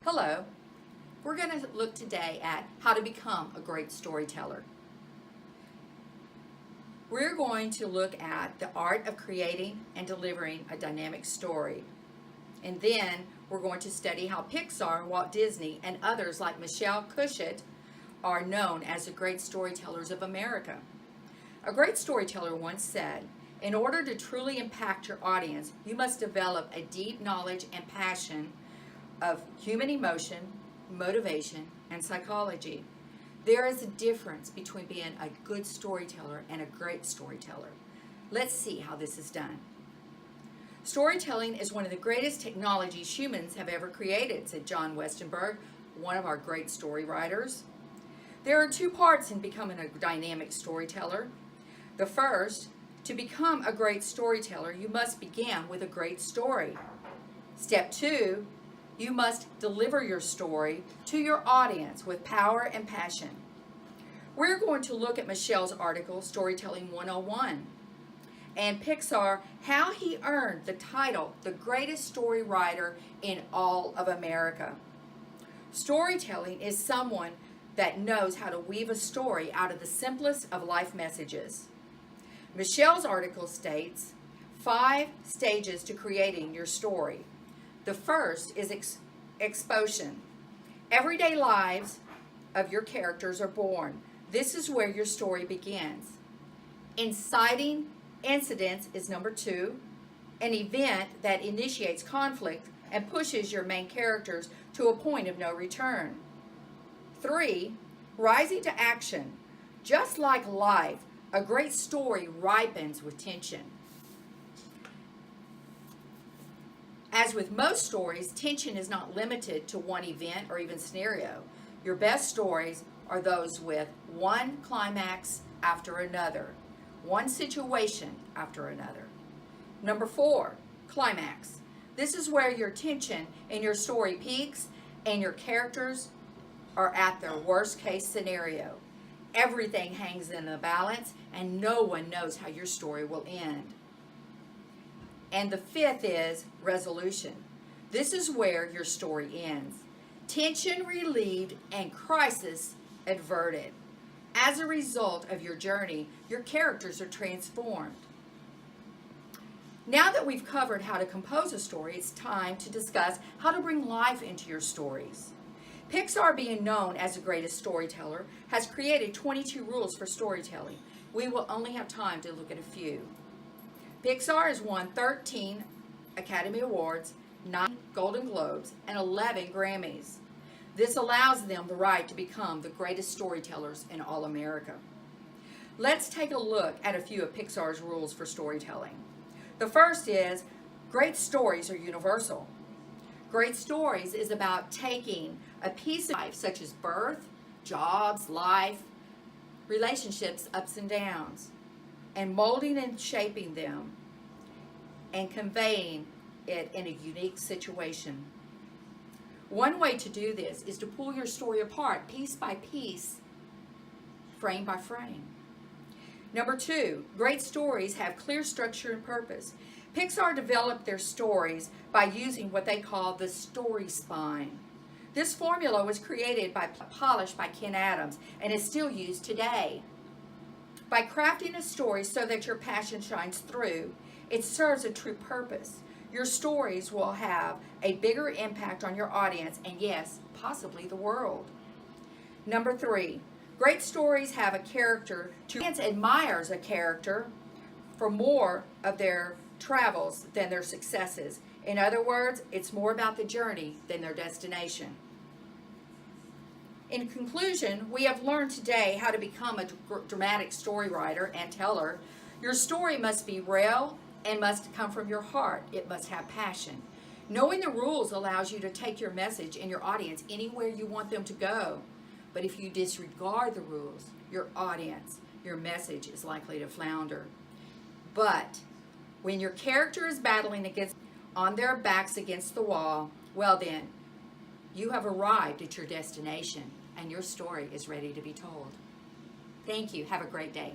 Hello, we're going to look today at how to become a great storyteller. We're going to look at the art of creating and delivering a dynamic story. And then we're going to study how Pixar, Walt Disney, and others like Michelle Cushit are known as the great storytellers of America. A great storyteller once said, "In order to truly impact your audience, you must develop a deep knowledge and passion of human emotion, motivation, and psychology." There is a difference between being a good storyteller and a great storyteller. Let's see how this is done. Storytelling is one of the greatest technologies humans have ever created, said John Westenberg, one of our great story writers. There are two parts in becoming a dynamic storyteller. The first, to become a great storyteller, you must begin with a great story. Step 2, you must deliver your story to your audience with power and passion. We're going to look at Michelle's article, Storytelling 101, and Pixar, how he earned the title, the greatest story writer in all of America. Storytelling is someone that knows how to weave a story out of the simplest of life messages. Michelle's article states 5 stages to creating your story. The first is exposition. Everyday lives of your characters are born. This is where your story begins. Inciting incidents is number 2, an event that initiates conflict and pushes your main characters to a point of no return. 3, rising to action. Just like life, a great story ripens with tension. As with most stories, tension is not limited to one event or even scenario. Your best stories are those with one climax after another, one situation after another. Number 4, climax. This is where your tension in your story peaks and your characters are at their worst case scenario. Everything hangs in the balance and no one knows how your story will end. And the 5th is resolution. This is where your story ends. Tension relieved and crisis averted. As a result of your journey, your characters are transformed. Now that we've covered how to compose a story, it's time to discuss how to bring life into your stories. Pixar, being known as the greatest storyteller, has created 22 rules for storytelling. We will only have time to look at a few. Pixar has won 13 Academy Awards, 9 Golden Globes, and 11 Grammys. This allows them the right to become the greatest storytellers in all America. Let's take a look at a few of Pixar's rules for storytelling. The first is, great stories are universal. Great stories is about taking a piece of life, such as birth, jobs, life, relationships, ups and downs, and molding and shaping them and conveying it in a unique situation. One way to do this is to pull your story apart piece by piece, frame by frame. Number 2, great stories have clear structure and purpose. Pixar developed their stories by using what they call the story spine. This formula was polished by Ken Adams and is still used today. By crafting a story so that your passion shines through, it serves a true purpose. Your stories will have a bigger impact on your audience and, yes, possibly the world. Number 3, great stories have a character. Audience admires a character for more of their travels than their successes. In other words, it's more about the journey than their destination. In conclusion, we have learned today how to become a dramatic story writer and teller. Your story must be real and must come from your heart. It must have passion. Knowing the rules allows you to take your message and your audience anywhere you want them to go. But if you disregard the rules, your audience, your message is likely to flounder. But when your character is battling on their backs against the wall, well then, you have arrived at your destination and your story is ready to be told. Thank you. Have a great day.